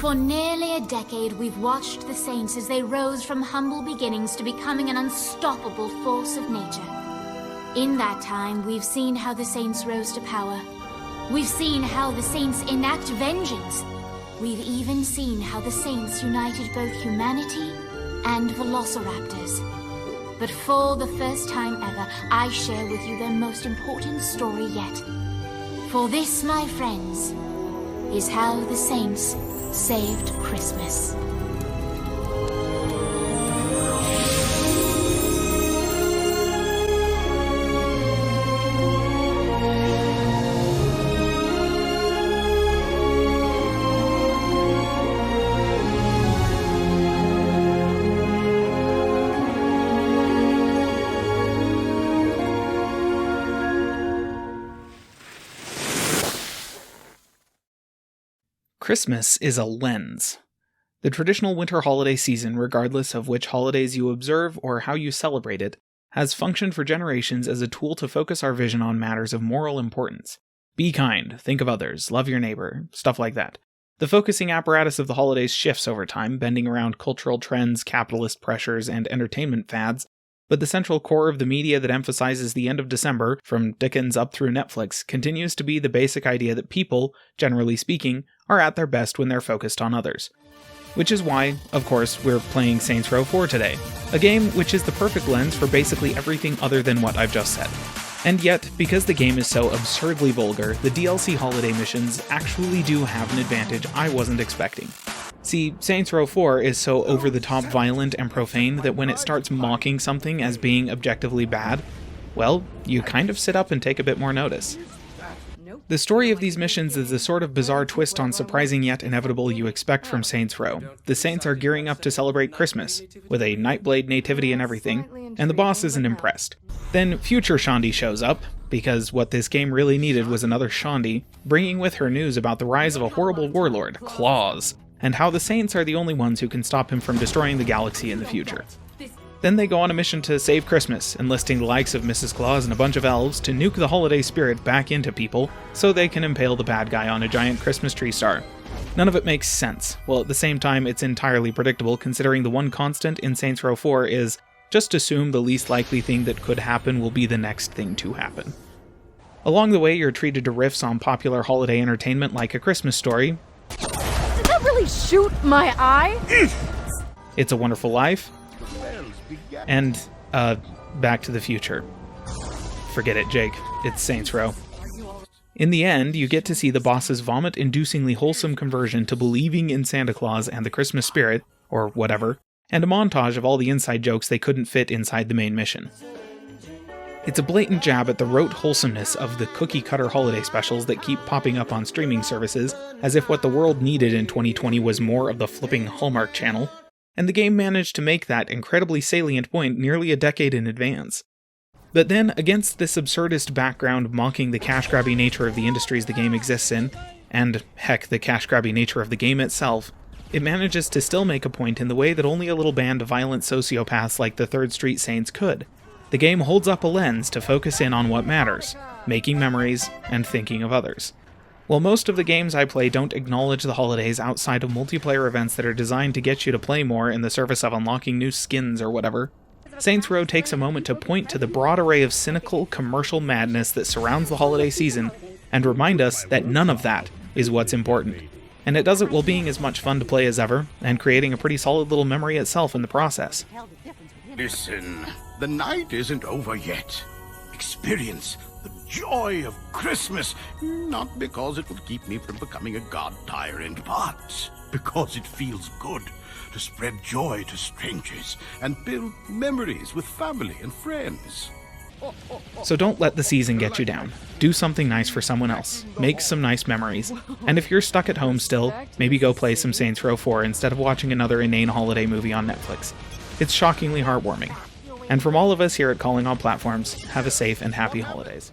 For nearly a decade, we've watched the Saints as they rose from humble beginnings to becoming an unstoppable force of nature. In that time, we've seen how the Saints rose to power. We've seen how the Saints enact vengeance. We've even seen how the Saints united both humanity and velociraptors. But for the first time ever, I share with you their most important story yet. For this, my friends, is how the Saints saved Christmas. Christmas is a lens. The traditional winter holiday season, regardless of which holidays you observe or how you celebrate it, has functioned for generations as a tool to focus our vision on matters of moral importance. Be kind, think of others, love your neighbor, stuff like that. The focusing apparatus of the holidays shifts over time, bending around cultural trends, capitalist pressures, and entertainment fads, but the central core of the media that emphasizes the end of December, from Dickens up through Netflix, continues to be the basic idea that people, generally speaking, are at their best when they're focused on others. Which is why, of course, we're playing Saints Row 4 today, a game which is the perfect lens for basically everything other than what I've just said. And yet, because the game is so absurdly vulgar, the DLC holiday missions actually do have an advantage I wasn't expecting. See, Saints Row 4 is so over-the-top violent and profane that when it starts mocking something as being objectively bad, well, you kind of sit up and take a bit more notice. The story of these missions is the sort of bizarre twist on surprising yet inevitable you expect from Saints Row. The Saints are gearing up to celebrate Christmas, with a Nightblade nativity and everything, and the boss isn't impressed. Then future Shaundi shows up, because what this game really needed was another Shaundi, bringing with her news about the rise of a horrible warlord, Claus, and how the Saints are the only ones who can stop him from destroying the galaxy in the future. Then they go on a mission to save Christmas, enlisting the likes of Mrs. Claus and a bunch of elves to nuke the holiday spirit back into people so they can impale the bad guy on a giant Christmas tree star. None of it makes sense, while at the same time it's entirely predictable considering the one constant in Saints Row 4 is just assume the least likely thing that could happen will be the next thing to happen. Along the way, you're treated to riffs on popular holiday entertainment like A Christmas Story. Did that really shoot my eye? It's a Wonderful Life, and, Back to the Future. Forget it, Jake. It's Saints Row. In the end, you get to see the boss's vomit-inducingly wholesome conversion to believing in Santa Claus and the Christmas spirit, or whatever, and a montage of all the inside jokes they couldn't fit inside the main mission. It's a blatant jab at the rote wholesomeness of the cookie-cutter holiday specials that keep popping up on streaming services, as if what the world needed in 2020 was more of the flipping Hallmark Channel, and the game managed to make that incredibly salient point nearly a decade in advance. But then, against this absurdist background mocking the cash-grabby nature of the industries the game exists in, and heck, the cash-grabby nature of the game itself, it manages to still make a point in the way that only a little band of violent sociopaths like the Third Street Saints could. The game holds up a lens to focus in on what matters, making memories and thinking of others. While most of the games I play don't acknowledge the holidays outside of multiplayer events that are designed to get you to play more in the service of unlocking new skins or whatever, Saints Row takes a moment to point to the broad array of cynical, commercial madness that surrounds the holiday season and remind us that none of that is what's important. And it does it while being as much fun to play as ever, and creating a pretty solid little memory itself in the process. Listen, the night isn't over yet. Experience the joy of Christmas, not because it will keep me from becoming a god tyrant, but because it feels good to spread joy to strangers and build memories with family and friends. So don't let the season get you down. Do something nice for someone else. Make some nice memories. And if you're stuck at home still, maybe go play some Saints Row 4 instead of watching another inane holiday movie on Netflix. It's shockingly heartwarming. And from all of us here at Calling All Platforms, have a safe and happy holidays.